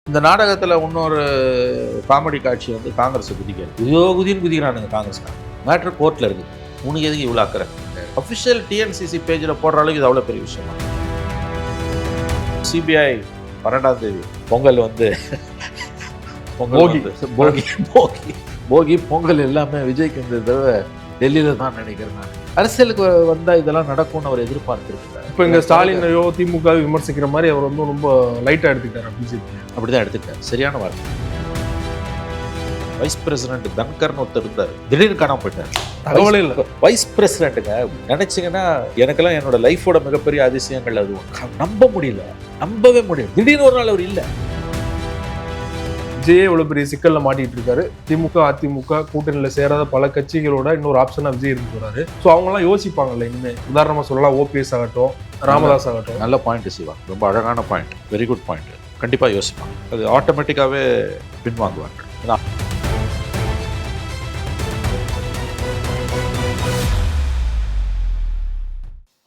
இந்த நாடகத்தில் இன்னொரு காமெடி காட்சி வந்து காங்கிரஸ் குதிக்கிறது. குதின்னு குதிக்கிறானுங்க காங்கிரஸ்காரங்க. மேட்ரு கோர்ட்டில் இருக்குது. உனக்கு எதுக்கு இவ்வளோ அக்கறை? அஃபிஷியல் டிஎன்சிசி பேஜில் போடுற அளவுக்கு இது அவ்வளோ பெரிய விஷயமா? சிபிஐ 12ஆம் தேதி பொங்கல் வந்து போகி பொங்கல் எல்லாமே விஜய்க்கு இந்த தடவை டெல்லியில் தான் நினைக்கிறேன். நான் அரசியலுக்கு வந்தால் இதெல்லாம் நடக்கும்னு அவர் எதிர்பார்த்துருக்காரு. இப்போ இங்கே ஸ்டாலினையோ திமுக விமர்சிக்கிற மாதிரி அவர் வந்து ரொம்ப லைட்டாக எடுத்துக்கிட்டார். பிஜேபி அப்படி தான் எடுத்துக்கிட்டார். சரியான வார்த்தை. வைஸ் பிரசிடென்ட் தன்கர்னு ஒருத்தர் இருந்தார், திடீர்னு காணாம போயிட்டார். தகவலே இல்லை. வைஸ் பிரசிடென்ட்டுங்க நினைச்சிங்கன்னா எனக்கெல்லாம் என்னோட லைஃபோட மிகப்பெரிய அதிசயங்கள் அது நம்ப முடியல, நம்பவே முடியல. திடீர்னு ஒரு நாள் அவர் இல்லை. விஜயே இவ்வளோ பெரிய சிக்கலில் மாட்டிகிட்டு இருக்காரு. திமுக அதிமுக கூட்டணியில் சேராத பல கட்சிகளோட இன்னொரு ஆப்ஷனாக விஜய் இருந்து போறாரு. ஸோ அவங்களாம் யோசிப்பாங்கல்ல இனிமே. உதாரணமாக சொல்லலாம், ஓபிஎஸ் ஆகட்டும், ராமதாஸ் ஆகட்டும். நல்ல பாயிண்ட் சிவா, ரொம்ப அழகான பாயிண்ட், வெரி குட் பாயிண்ட். கண்டிப்பாக யோசிப்பாங்க. அது ஆட்டோமேட்டிக்காகவே பின்வாங்குவாங்க.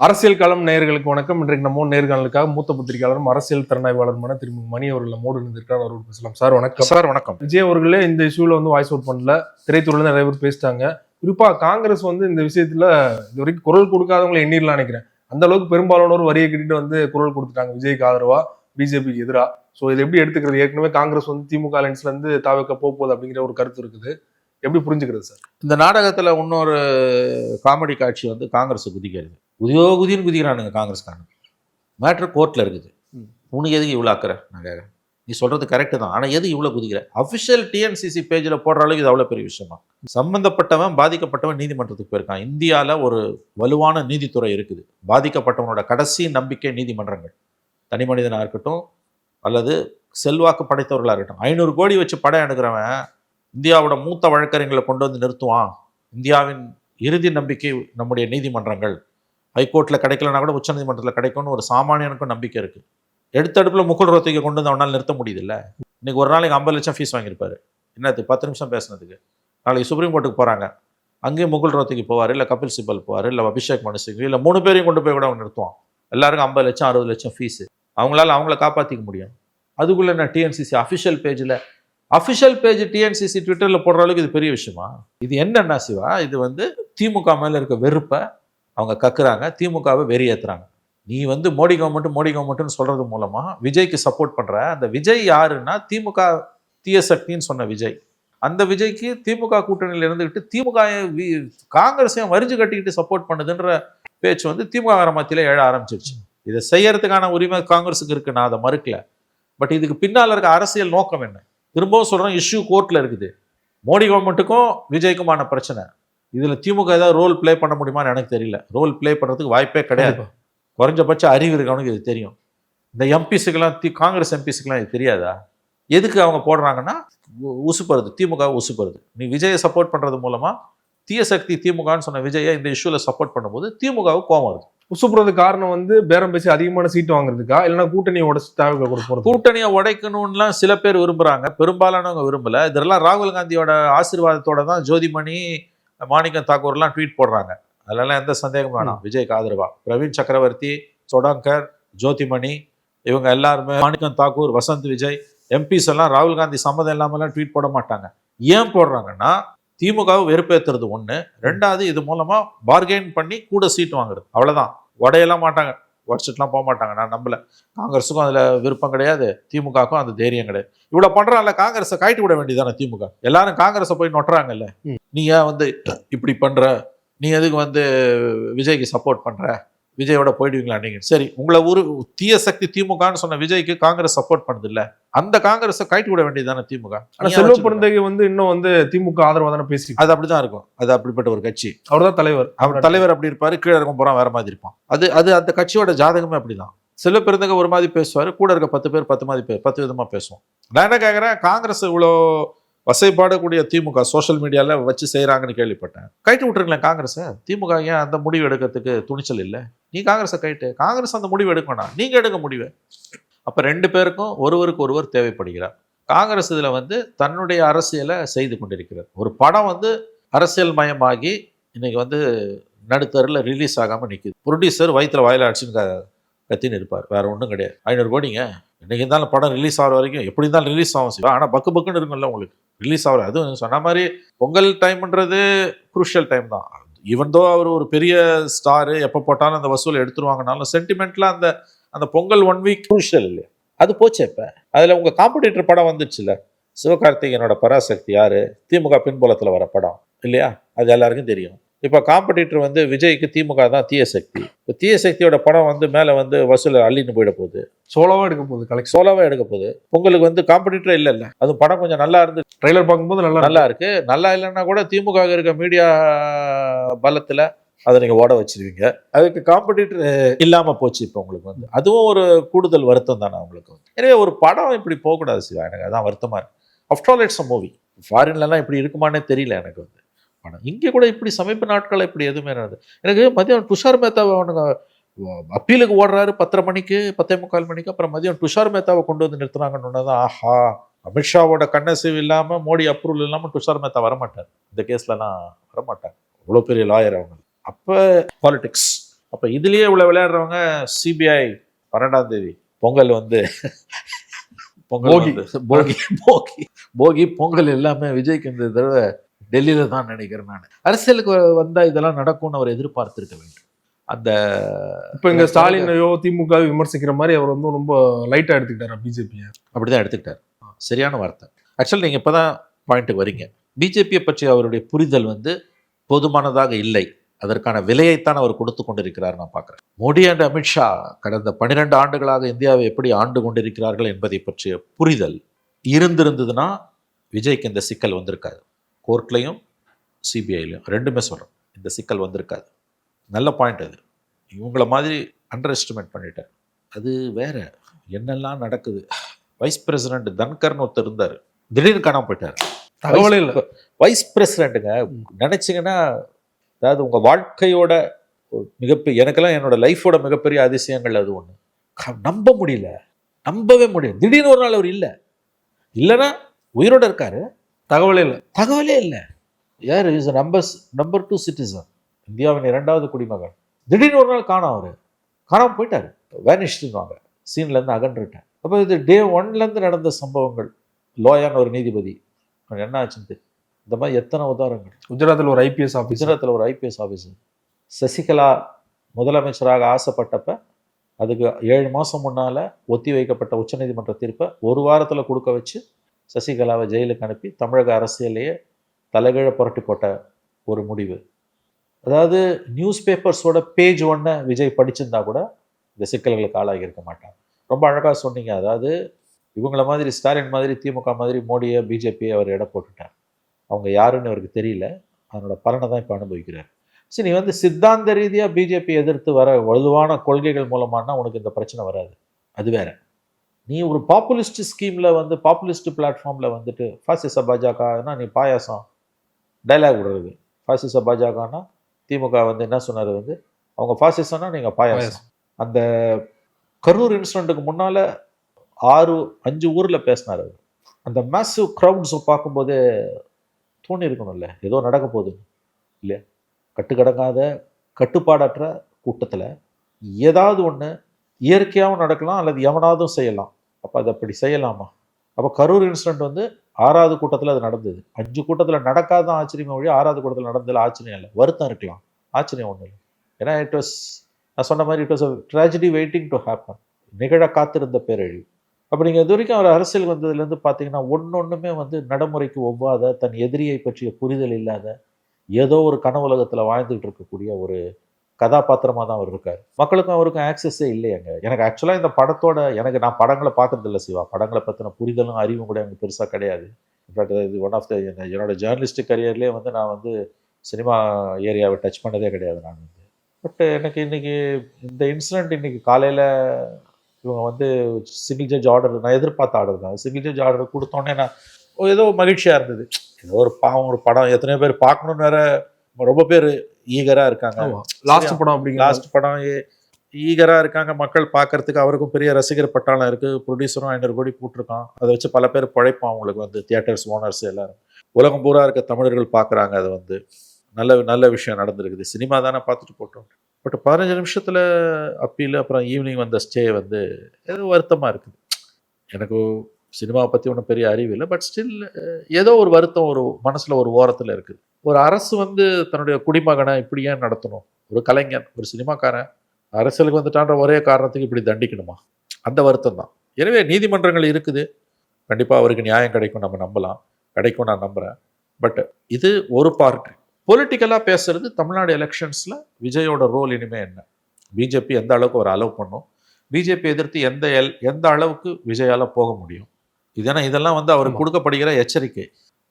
அரசியல் களம் நேயர்களுக்கு வணக்கம். இன்றைக்கு நம்ம நேர்காணலுக்காக மூத்த பத்திரிகையாளரும் அரசியல் திறனாய்வாளருமான திரும்ப மணி அவர்கள் நம்மோடு இருந்திருக்கார். அவரோடு பேசலாம். சார் வணக்கம். சார் வணக்கம். விஜய் அவர்களே இந்த இஷ்யூல வந்து வாய்ஸ் அவுட் பண்ணல. திரைத்துறையில நிறைய பேர் பேசிட்டாங்க. குறிப்பா காங்கிரஸ் வந்து இந்த விஷயத்துல இது வரைக்கும் குரல் கொடுக்காதவங்களை எண்ணிடலாம் நினைக்கிறேன். அந்த அளவுக்கு பெரும்பாலானோர் வரியை கட்டிட்டு வந்து குரல் கொடுத்துட்டாங்க விஜய்க்கு ஆதரவா, பிஜேபிக்கு எதிராக. ஸோ இதை எப்படி எடுத்துக்கிறது? ஏற்கனவே காங்கிரஸ் வந்து திமுக அலைன்ஸ்ல இருந்து தாவக்க போகுது அப்படிங்கிற ஒரு கருத்து இருக்குது. எப்படி புரிஞ்சுக்கிறது சார்? இந்த நாடகத்தில் இன்னொரு காமெடி காட்சி வந்து காங்கிரஸ் குதிக்கிறது. குதின்னு குதிக்கிறானுங்க காங்கிரஸ்காரங்க. மேட்ரு கோர்ட்டில் இருக்குது. உனக்கு எதுக்கு இவ்வளோ அக்கறை? நான் கேட்குறேன். நீ சொல்கிறது கரெக்டு தான், ஆனால் எது இவ்வளோ குதிக்கிற? அஃபிஷியல் டிஎன்சிசி பேஜில் போடுற அளவுக்கு இது அவ்வளோ பெரிய விஷயமா? சம்பந்தப்பட்டவன் பாதிக்கப்பட்டவன் நீதிமன்றத்துக்கு போயிருக்கான். இந்தியாவில் ஒரு வலுவான நீதித்துறை இருக்குது. பாதிக்கப்பட்டவனோட கடைசி நம்பிக்கை நீதிமன்றங்கள். தனி மனிதனாக இருக்கட்டும் அல்லது செல்வாக்கு படைத்தவர்களாக இருக்கட்டும். 500 கோடி வச்சு படம் எடுக்கிறவன் இந்தியாவோட மூத்த வழக்கறிஞர்களை கொண்டு வந்து நிறுத்துவான். இந்தியாவின் இறுதி நம்பிக்கை நம்முடைய நீதிமன்றங்கள். ஹைகோர்ட்டில் கிடைக்கலன்னா கூட உச்சநீதிமன்றத்தில் கிடைக்கும்னு ஒரு சாமானியனுக்கும் நம்பிக்கை இருக்குது. எடுத்தடுப்பில் முகுல் ரோத்தகை கொண்டு வந்து அவனால் நிறுத்த முடியுதில்ல. இன்றைக்கி ஒரு நாளைக்கு 50 லட்சம் ஃபீஸ் வாங்கியிருப்பார். என்னத்துக்கு? 10 நிமிஷம் பேசுனதுக்கு. நாளைக்கு சுப்ரீம் கோர்ட்டுக்கு போகிறாங்க, அங்கேயும் முகுல் ரோத்தகி போவார், இல்லை கபில் சிபல் போவார், இல்லை அபிஷேக் மனு சிங், இல்லை 3 பேரையும் கொண்டு போய் கூட அவன் நிறுத்துவான். எல்லாருக்கும் 50 லட்சம் 60 லட்சம் ஃபீஸு. அவங்களால அவங்கள காப்பாற்றிக்க முடியும். அதுக்குள்ளே என்ன டிஎன்சிசி அஃபிஷியல் பேஜ் டிஎன்சிசி ட்விட்டரில் போடுற அளவுக்கு இது பெரிய விஷயமா? இது என்னன்னா சிவா, இது வந்து திமுக மேலே இருக்க வெறுப்பை அவங்க கக்குறாங்க, திமுகவை வெறியேற்றுறாங்க. நீ வந்து மோடி கவர்மெண்ட்டுன்னு சொல்கிறது மூலமாக விஜய்க்கு சப்போர்ட் பண்ணுற. அந்த விஜய் யாருன்னா திமுக தீய சக்தின்னு சொன்ன விஜய். அந்த விஜய்க்கு திமுக கூட்டணியில் இருந்துக்கிட்டு திமுக காங்கிரஸையும் வரிஞ்சு கட்டிக்கிட்டு சப்போர்ட் பண்ணுதுன்ற பேச்சு வந்து திமுக மத்தியில் எழ ஆரம்பிச்சிருச்சு. இதை செய்யறதுக்கான உரிமை காங்கிரஸுக்கு இருக்குது, நான் அதை மறுக்கல. பட் இதுக்கு பின்னால் இருக்க அரசியல் நோக்கம் என்ன? திரும்பவும் சொல்கிறேன், இஷ்யூ கோர்ட்டில் இருக்குது. மோடி கவர்மெண்ட்டுக்கும் விஜய்க்குமான பிரச்சனை. இதில் திமுக ஏதாவது ரோல் ப்ளே பண்ண முடியுமான்னு எனக்கு தெரியல. ரோல் ப்ளே பண்ணுறதுக்கு வாய்ப்பே கிடையாது. குறைஞ்சபட்ச அறிவு இருக்கவனுக்கு இது தெரியும். இந்த எம்பிஸுக்கெல்லாம் காங்கிரஸ் எம்பிஸுக்கெல்லாம் இது தெரியாதா? எதுக்கு அவங்க போடுறாங்கன்னா உசுப்படுறது, திமுக உசுப்படுறது. நீ விஜயை சப்போர்ட் பண்ணுறது மூலமாக தீய சக்தி திமுகன்னு சொன்ன விஜயை இந்த இஷ்யூவில் சப்போர்ட் பண்ணும்போது திமுகவுக்கு கோவம் வருது. உசுப்புறது காரணம் வந்து பேரம் பேசி அதிகமான சீட்டு வாங்குறதுக்கா, இல்லைன்னா கூட்டணியை உடைச்சு தேவை கொடுப்போம்? கூட்டணியை உடைக்கணும்லாம் சில பேர் விரும்புகிறாங்க, பெரும்பாலானவங்க விரும்பலை. இதெல்லாம் ராகுல் காந்தியோட ஆசீர்வாதத்தோட தான் ஜோதிமணி, மாணிக்கம் தாக்கூர்லாம் ட்வீட் போடுறாங்க. அதெல்லாம் எந்த சந்தேகம் வேணாம். விஜய்க்கு ஆதரவா பிரவீன் சக்கரவர்த்தி, சொடாங்கர், ஜோதிமணி, இவங்க எல்லாருமே, மாணிக்கம் தாக்கூர், வசந்த் விஜய், எம்பிஸ் எல்லாம் ராகுல் காந்தி சம்மதம் இல்லாமலாம் ட்வீட் போட மாட்டாங்க. ஏன் போடுறாங்கன்னா திமுகவை வெறுப்பேற்றுறது ஒன்று, ரெண்டாவது இது மூலமாக பார்கெயின் பண்ணி கூட சீட்டு வாங்குறது. அவ்வளோதான். உடையெல்லாம் மாட்டாங்க, உடச்சிட்டுலாம் போக மாட்டாங்க. நான் நம்பல. காங்கிரஸுக்கும் அதில் விருப்பம் கிடையாது, திமுகவுக்கும் அந்த தைரியம் கிடையாது. இவ்வளோ பண்ணுறாங்கல்ல, காங்கிரஸை காய்ட்டி விட வேண்டியதானே திமுக. எல்லாரும் காங்கிரஸை போய் நொட்டுறாங்கல்ல. நீ ஏன் வந்து இப்படி பண்ணுற? நீ எதுக்கு வந்து விஜய்க்கு சப்போர்ட் பண்ணுற? விஜயோட போயிடுவீங்களா நீங்கள்? சரி, உங்களை ஒரு தீய சக்தி திமுகன்னு சொன்ன விஜய்க்கு காங்கிரஸ் சப்போர்ட் பண்ணுது இல்லை, அந்த காங்கிரஸை காய்ட்டி விட வேண்டியதானே திமுக. ஆனால் செல்வ பிறந்தகை வந்து இன்னும் வந்து திமுக ஆதரவாக தானே பேசி. அது அப்படிதான் இருக்கும். அது அப்படிப்பட்ட ஒரு கட்சி. அவர் தான் தலைவர். அவர் தலைவர் அப்படி இருப்பாரு, கீழே இருக்கும் போகிறான் வேற மாதிரி இருப்பான். அது அந்த கட்சியோட ஜாதகமே அப்படிதான். செல்வ பிறந்தகை ஒரு மாதிரி பேசுவார், கூட இருக்க 10 பேர் 10 விதமாக பேசுவோம். நான் என்ன கேட்குறேன், காங்கிரஸ் இவ்வளோ வசைப்பாடக்கூடிய திமுக சோஷியல் மீடியாவில் வச்சு செய்கிறாங்கன்னு கேள்விப்பட்டேன். கைட்டு விட்டுருங்களேன் காங்கிரஸை. திமுக ஏன் அந்த முடிவு எடுக்கிறதுக்கு துணிச்சல் இல்லை? நீ காங்கிரஸை கைட்டு, காங்கிரஸ் அந்த முடிவு எடுக்கணும், நீங்கள் எடுக்க முடிவு. அப்போ 2 பேருக்கும் ஒருவருக்கு ஒருவர் தேவைப்படுகிறார். காங்கிரஸ் இதில் வந்து தன்னுடைய அரசியலை செய்து கொண்டிருக்கிறார். ஒரு படம் வந்து அரசியல் மயமாகி இன்னைக்கு வந்து நடுத்தரில் ரிலீஸ் ஆகாமல் நிற்குது. ப்ரொடியூசர் வயிற்றுல வாயில அடிச்சுன்னு கத்தின்னு இருப்பார், வேற ஒன்றும் கிடையாது. 500 கோடிங்க, என்னைக்கு இருந்தாலும் படம் ரிலீஸ் ஆகிற வரைக்கும் எப்படி இருந்தாலும் ரிலீஸ் ஆகும் சிவா. ஆனால் பக்கு பக்குன்னு இருக்கும்ல உங்களுக்கு ரிலீஸ் ஆகிற. அதுவும் சொன்ன மாதிரி பொங்கல் டைம்ன்றது குரூஷியல் டைம் தான். ஈவன் தோ அவர் ஒரு பெரிய ஸ்டாரு, எப்போ போட்டாலும் அந்த வசூலை எடுத்துருவாங்கனாலும் சென்டிமெண்ட்ல அந்த அந்த பொங்கல் 1 வீக் குரூஷியல் இல்லையா, அது போச்சு. இப்போ அதில் உங்கள் காம்படிட்டர் படம் வந்துச்சுல்ல, சிவகார்த்திகேயனோட பராசக்தி யாரு, திமுக பின்புலத்தில் வர படம் இல்லையா, அது எல்லாருக்கும் தெரியும். இப்போ காம்படிட்டர் வந்து விஜய்க்கு திமுக தான் தீய சக்தி. இப்போ தீய சக்தியோட படம் வந்து மேலே வந்து வசூலை அள்ளின்னு போயிட போகுது, சோலோவா எடுக்க போகுது, கலெக்ஷன் சோலோவா எடுக்க போகுது. பொங்கலுக்கு வந்து காம்படிட்டரே இல்லைல்ல, அது படம் கொஞ்சம் நல்லா இருந்து ட்ரைலர் பார்க்கும்போது நல்லா இருக்கு. நல்லா இல்லைன்னா கூட திமுக இருக்க மீடியா பலத்தில் அதை நீங்கள் ஓட வச்சிருவீங்க. அதுக்கு காம்படிட்டர் இல்லாமல் போச்சு இப்போ உங்களுக்கு வந்து. அதுவும் ஒரு கூடுதல் வருத்தம் தானே உங்களுக்கு வந்து. எனவே ஒரு படம் இப்படி போகக்கூடாது சிவா, எனக்கு அதான் வருத்தமாக இருக்கு. After all it's a movie. ஃபாரின்லலாம் இப்படி இருக்குமானே தெரியல எனக்கு வந்து படம். இங்கே கூட இப்படி சமீப நாட்கள் இப்படி எதுவுமே நடந்தது. எனக்கு மதியம் துஷார் மேத்தாவை அவனுங்க அப்பீலுக்கு ஓடுறாரு 10:30 மணிக்கு 10:45 மணிக்கு. அப்புறம் மதியம் துஷார் மேத்தாவை கொண்டு வந்து நிறுத்துறாங்கன்னு தான் ஆஹா, அமித்ஷாவோட கண்ணசைவு இல்லாமல் மோடி அப்ரூவல் இல்லாமல் துஷார் மேத்தா வரமாட்டார், இந்த கேஸ்லலாம் வரமாட்டார். அவ்வளோ பெரிய லாயர் அவங்க. அப்போ பாலிடிக்ஸ். அப்போ இதுலேயே இவ்வளோ விளையாடுறவங்க சிபிஐ 12ஆம் தேதி பொங்கல் வந்து பொங்கல் போகி போகி போகி பொங்கல் எல்லாமே விஜய்க்கு இந்த தடவை டெல்லியில தான் நினைக்கிறேன் நான். அரசியலுக்கு வந்தா இதெல்லாம் நடக்கும்னு அவர் எதிர்பார்த்திருக்க வேண்டும். அந்த இப்போ இங்க ஸ்டாலினையோ திமுக விமர்சிக்கிற மாதிரி அவர் வந்து ரொம்ப லைட்டா எடுத்துக்கிட்டாரு பிஜேபியை. அப்படிதான் எடுத்துக்கிட்டார், சரியான வார்த்தை. ஆக்சுவலி நீங்க இப்பதான் பாயிண்ட்டுக்கு வரீங்க. பிஜேபியை பற்றி அவருடைய புரிதல் வந்து போதுமானதாக இல்லை. அதற்கான விலையைத்தான் அவர் கொடுத்து கொண்டிருக்கிறார் நான் பார்க்குறேன். மோடி அண்ட் அமித்ஷா கடந்த 12 ஆண்டுகளாக இந்தியாவை எப்படி ஆண்டு கொண்டிருக்கிறார்கள் என்பதை பற்றிய புரிதல் இருந்திருந்ததுன்னா விஜய்க்கு இந்த சிக்கல் வந்திருக்காது. கோர்ட்லையும் சிபிஐலையும் ரெண்டுமே சொல்கிறோம், இந்த சிக்கல் வந்திருக்காது. நல்ல பாயிண்ட் அது. இவங்கள மாதிரி அண்டர் எஸ்டிமேட் பண்ணிட்டார். அது வேற என்னெல்லாம் நடக்குது. வைஸ் பிரசிடென்ட் தன்கர்னு ஒருத்தர் இருந்தார், திடீர்னு காணாம போயிட்டார். தகவலே இல்லை. வைஸ் பிரசிடென்ட்டுங்க நினைச்சிங்கன்னா, அதாவது உங்கள் வாழ்க்கையோட மிகப்பெரிய, எனக்கெல்லாம் என்னோட லைஃபோட மிகப்பெரிய அதிசயங்கள் அது ஒன்று. நம்ப முடியல, நம்பவே முடியல. திடீர்னு ஒரு நாள் அவர் இல்லை, இல்லைன்னா உயிரோட இருக்காரு, தகவலே இல்லை. தகவலே இல்லை. யார் இஸ் நம்பர் 2 சிட்டிசன், இந்தியாவின் 2வது குடிமகன். திடீர்னு ஒரு நாள் காணோம், அவர் காணாமல் போயிட்டார், வேனிஷ்டுவாங்க, சீன்லேருந்து அகன்றுட்டார். அப்போ இது டே 1லேருந்து நடந்த சம்பவங்கள். லோயான்னு ஒரு நீதிபதி, என்ன ஆச்சுன்னு இந்த மாதிரி எத்தனை உதாரணங்கள். குஜராத்தில் ஒரு ஐபிஎஸ் ஆஃபீஸர், குஜராத்தில் ஒரு ஐபிஎஸ் ஆஃபீஸர். சசிகலா முதலமைச்சராக ஆசைப்பட்டப்ப அதுக்கு 7 மாதம் முன்னால் ஒத்தி வைக்கப்பட்ட உச்சநீதிமன்ற தீர்ப்பை 1 வாரத்தில் கொடுக்க வச்சு சசிகலாவை ஜெயிலுக்கு அனுப்பி தமிழக அரசியலையே தலைகீழ புரட்டி போட்ட ஒரு முடிவு. அதாவது நியூஸ் பேப்பர்ஸோட பேஜ் 1 விஜய் படிச்சிருந்தா கூட இந்த சிக்கல்களுக்கு ஆளாகி இருக்க மாட்டாங்க. ரொம்ப அழகாக சொன்னீங்க. அதாவது இவங்கள மாதிரி ஸ்டாலின் மாதிரி திமுக மாதிரி மோடியை பிஜேபியை அவர் எடை போட்டுட்டார். அவங்க யாருன்னு அவருக்கு தெரியல, அதனோட பலனை தான் இப்போ அனுபவிக்கிறார். சரி, நீ வந்து சித்தாந்த ரீதியாக பிஜேபி எதிர்த்து வர வலுவான கொள்கைகள் மூலமானா உனக்கு இந்த பிரச்சனை வராது, அது வேற. நீ ஒரு பாப்புலிஸ்ட் ஸ்கீமில் வந்து பாப்புலிஸ்ட் பிளாட்ஃபார்மில் வந்துட்டு ஃபாசிச பாஜகனா நீ பாயாசம் டைலாக் விடுறது. ஃபாசிச பாஜகனா திமுக வந்து என்ன சொன்னார் வந்து, அவங்க ஃபாசிசம்னா நீங்கள் பாயாசம். அந்த கரூர் இன்சிடென்ட்டுக்கு முன்னால் 5 ஊரில் பேசினார் அவர். அந்த மேசிவ் க்ரௌட்ஸை பார்க்கும்போது தோணி இருக்கணும்ல, ஏதோ நடக்க போகுது இல்லையா. கட்டுக்கடங்காத கட்டுப்பாடற்ற கூட்டத்தில் ஏதாவது ஒன்று இயற்கையாகவும் நடக்கலாம் அல்லது எவனாவதும் செய்யலாம். அப்போ அதை அப்படி செய்யலாமா? அப்போ கரூர் இன்சிடென்ட் வந்து 6வது கூட்டத்தில் அது நடந்தது. 5 கூட்டத்தில் நடக்காதான் ஆச்சரியமே ஒழிய 6வது கூட்டத்தில் நடந்ததில் ஆச்சரியம் இல்லை. வருத்தம் இருக்கலாம், ஆச்சரியம் ஒன்றும் இல்லை. ஏன்னா நான் சொன்ன மாதிரி it was a tragedy waiting to happen. நிகழ காத்திருந்த பேரழிவு. அப்போ நீங்கள் இது வரைக்கும் அவர் அரசியல் வந்ததுலேருந்து பார்த்தீங்கன்னா ஒன்றுமே வந்து நடைமுறைக்கு ஒவ்வாத, தன் எதிரியை பற்றிய புரிதல் இல்லாத, ஏதோ ஒரு கனவுலகத்தில் வாழ்ந்துகிட்டு இருக்கக்கூடிய ஒரு கதாபாத்திரமாக தான் அவர் இருக்கார். மக்களுக்கும் அவருக்கும் ஆக்சஸே இல்லையாங்க. எனக்கு ஆக்சுவலாக இந்த படத்தோட நான் படங்களை பார்க்குறது இல்லை சிவா. படங்களை பற்றின புரிதலும் அறிவும் கூட எனக்கு பெருசாக கிடையாது. இன்ஃபேக்ட் இது ஒன் ஆஃப் த என்னோட ஜேர்னலிஸ்டிக் கரியர்லேயே வந்து நான் வந்து சினிமா ஏரியாவை டச் பண்ணதே கிடையாது நான் வந்து. பட் எனக்கு இன்றைக்கி இந்த இன்சிடெண்ட் இன்றைக்கி காலையில் இவங்க வந்து சிங்கிள் ஜட்ஜ் ஆர்டர், நான் எதிர்பார்த்த ஆர்டர் தான், சிங்கிள் ஜட்ஜ் ஆர்டர் கொடுத்தோன்னே நான் ஏதோ மகிழ்ச்சியாக இருந்தது. ஏதோ ஒரு படம் எத்தனையோ பேர் பார்க்கணுன்னு வேற ரொம்ப பேர் ஈகராக இருக்காங்க. லாஸ்ட் படம் ஈகராக இருக்காங்க மக்கள் பார்க்கறதுக்கு. அவருக்கும் பெரிய ரசிகர் பட்டாளம் இருக்குது. ப்ரொடியூசரும் 500 கோடி போட்டிருக்கான். அதை வச்சு பல பேர் பழைப்பான் அவங்களுக்கு வந்து, தியேட்டர்ஸ் ஓனர்ஸ் எல்லாரும். உலகம் பூரா இருக்க தமிழர்கள் பார்க்குறாங்க. அது வந்து நல்ல விஷயம் நடந்திருக்குது. சினிமா தானே பார்த்துட்டு போட்டோம். பட் 15 நிமிஷத்தில் அப்பீல், அப்புறம் ஈவினிங் வந்த ஸ்டே வந்து ஏதோ வருத்தமாக இருக்குது. எனக்கு சினிமாவை பற்றி ஒன்றும் பெரிய அறிவு இல்லை, பட் ஸ்டில் ஏதோ ஒரு வருத்தம் ஒரு மனசில் ஒரு ஓரத்தில் இருக்குது. ஒரு அரசு வந்து தன்னுடைய குடிமகனை இப்படி ஏன் நடத்தணும்? ஒரு கலைஞன், ஒரு சினிமாக்காரன் அரசியலுக்கு வந்துட்டான்ற ஒரே காரணத்துக்கு இப்படி தண்டிக்கணுமா? அந்த வருத்தம் தான். எனவே நீதிமன்றங்கள் இருக்குது, கண்டிப்பாக அவருக்கு நியாயம் கிடைக்கும், நம்ம நம்பலாம், கிடைக்கும் நான் நம்புகிறேன். பட் இது ஒரு பார்ட். பொலிட்டிக்கலாக பேசுறது தமிழ்நாடு எலெக்ஷன்ஸில் விஜயோட ரோல் இனிமேல் என்ன, பிஜேபி எந்த அளவுக்கு ஒரு அலோவ் பண்ணும், பிஜேபி எதிர்த்து எந்த அளவுக்கு விஜயால் போக முடியும், இதெல்லாம் வந்து அவருக்கு கொடுக்கப்படுகிற எச்சரிக்கை.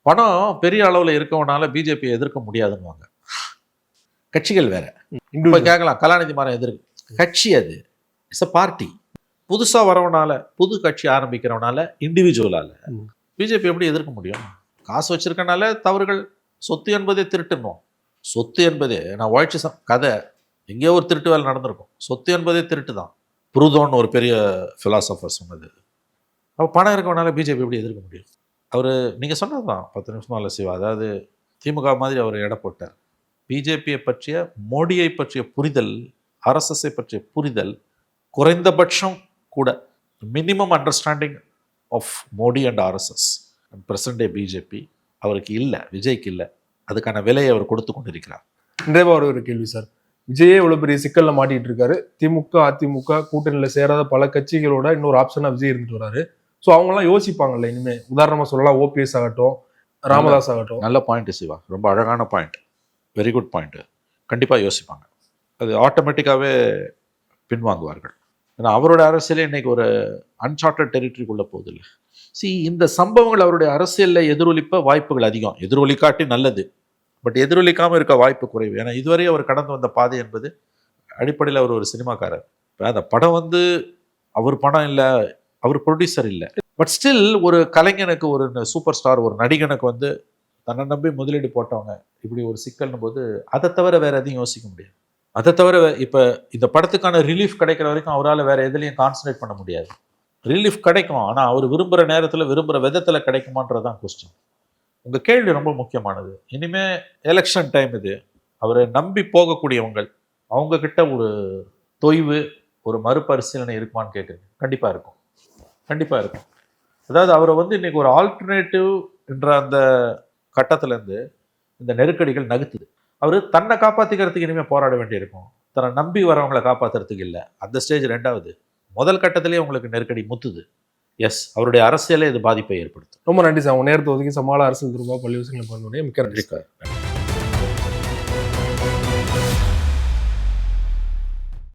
பணம் பெரிய அளவில் இருக்கவனால பிஜேபியை எதிர்க்க முடியாதுன்னுவாங்க. கட்சிகள் வேற. இப்போ கேட்கலாம், கலாநிதி மாறன் எதிர்க்கு கட்சி, அது இட்ஸ் அ பார்ட்டி. புதுசாக வரவனால, புது கட்சி ஆரம்பிக்கிறவனால, இண்டிவிஜுவலால் பிஜேபி எப்படி எதிர்க்க முடியும்? காசு வச்சிருக்கனால தவறுகள், சொத்து என்பதே திருட்டுணும். சொத்து என்பதே, நான் உழைச்சி கதை எங்கேயோ ஒரு திருட்டு வேலை நடந்திருக்கும். சொத்து என்பதே திருட்டு தான். புருதோன்னு ஒரு பெரிய ஃபிலாசபர் சொன்னது. அப்போ பணம் இருக்கவனால பிஜேபி எப்படி எதிர்க்க முடியும்? அவர் நீங்கள் சொன்னது தான் 10 நிமிஷம் இல்லை சிவா, அதாவது திமுக மாதிரி அவர் எடை போட்டார். பிஜேபியை பற்றிய, மோடியை பற்றிய புரிதல், ஆர்எஸ்எஸ்ஐ பற்றிய புரிதல் குறைந்தபட்சம் கூட, minimum understanding of Modi and RSS and present day BJP அவருக்கு இல்லை, விஜய்க்கு இல்லை. அதுக்கான விலையை அவர் கொடுத்து கொண்டிருக்கிறார். நிறைவா ஒரு கேள்வி சார், விஜயே இவ்வளவு பெரிய சிக்கல்ல மாட்டிட்டு இருக்காரு. திமுக அதிமுக கூட்டணியில சேராத பல கட்சிகளோட இன்னொரு ஆப்ஷனா விஜய் இருந்துட்டு வராரு. ஸோ அவங்கெல்லாம் யோசிப்பாங்கல்ல இனிமே. உதாரணமா சொல்லலாம், ஓபிஎஸ் ஆகட்டும், ராமதாஸ் ஆகட்டும். நல்ல பாயிண்ட் சிவா, ரொம்ப அழகான பாயிண்ட், வெரி குட் பாயிண்ட். கண்டிப்பாக யோசிப்பாங்க. அது ஆட்டோமேட்டிக்காகவே பின்வாங்குவார்கள். ஏன்னா அவரோட அரசியலே இன்னைக்கு ஒரு அன்சார்ட்டட் டெரிட்டரிக்குள்ளே போகுது இல்லை. இந்த சம்பவங்கள் அவருடைய அரசியலில் எதிரொலிப்ப வாய்ப்புகள் அதிகம். எதிரொலிக்காட்டி நல்லது, பட் எதிரொலிக்காமல் இருக்க வாய்ப்பு குறைவு. ஏன்னா இதுவரை அவர் கடந்து வந்த பாதை என்பது அடிப்படையில் அவர் ஒரு சினிமாக்காரர். இப்போ அந்த படம் வந்து அவர் படம் இல்லை, அவர் ப்ரொடியூசர் இல்லை. பட் ஸ்டில் ஒரு கலைஞனுக்கு, ஒரு சூப்பர் ஸ்டார், ஒரு நடிகனுக்கு வந்து தன்னை நம்பி முதலீடு போட்டவங்க இப்படி ஒரு சிக்கல்னு போது அதை தவிர வேற எதையும் யோசிக்க முடியாது. அதை தவிர இப்போ இந்த படத்துக்கான ரிலீஃப் கிடைக்கிற வரைக்கும் அவரால் வேற எதுலையும் கான்சன்ட்ரேட் பண்ண முடியாது. ரிலீஃப் கிடைக்கும், ஆனால் அவர் விரும்புகிற நேரத்தில், விரும்புகிற விதத்தில் கிடைக்குமான்றதான் கொஸ்டின். உங்கள் கேள்வி ரொம்ப முக்கியமானது. இனிமேல் எலெக்ஷன் டைம் இது. அவரை நம்பி போகக்கூடியவங்க, அவங்கக்கிட்ட ஒரு தொய்வு, ஒரு மறுபரிசீலனை இருக்குமான்னு கேட்குறீங்க. கண்டிப்பாக இருக்கும், கண்டிப்பாக இருக்கும். அதாவது அவரை வந்து இன்றைக்கி ஒரு ஆல்டர்னேட்டிவ் என்ற அந்த கட்டத்திலேருந்து இந்த நெருக்கடிகள் நகுத்துது. அவர் தன்னை காப்பாற்றிக்கிறதுக்கு இனிமேல் போராட வேண்டியிருக்கும், தன்னை நம்பி வரவங்களை காப்பாற்றுறதுக்கு இல்லை. அந்த ஸ்டேஜ் ரெண்டாவது. முதல் கட்டத்திலேயே உங்களுக்கு நெருக்கடி முத்துது. எஸ், அவருடைய அரசியலே இது பாதிப்பை ஏற்படுத்தும். ரொம்ப நன்றி சார், உங்க நேரத்தை ஒதுக்கி சமாள அரசியல் திரும்ப பள்ளி விஷயங்களை பண்ண முடியும். மிக்க நன்றி.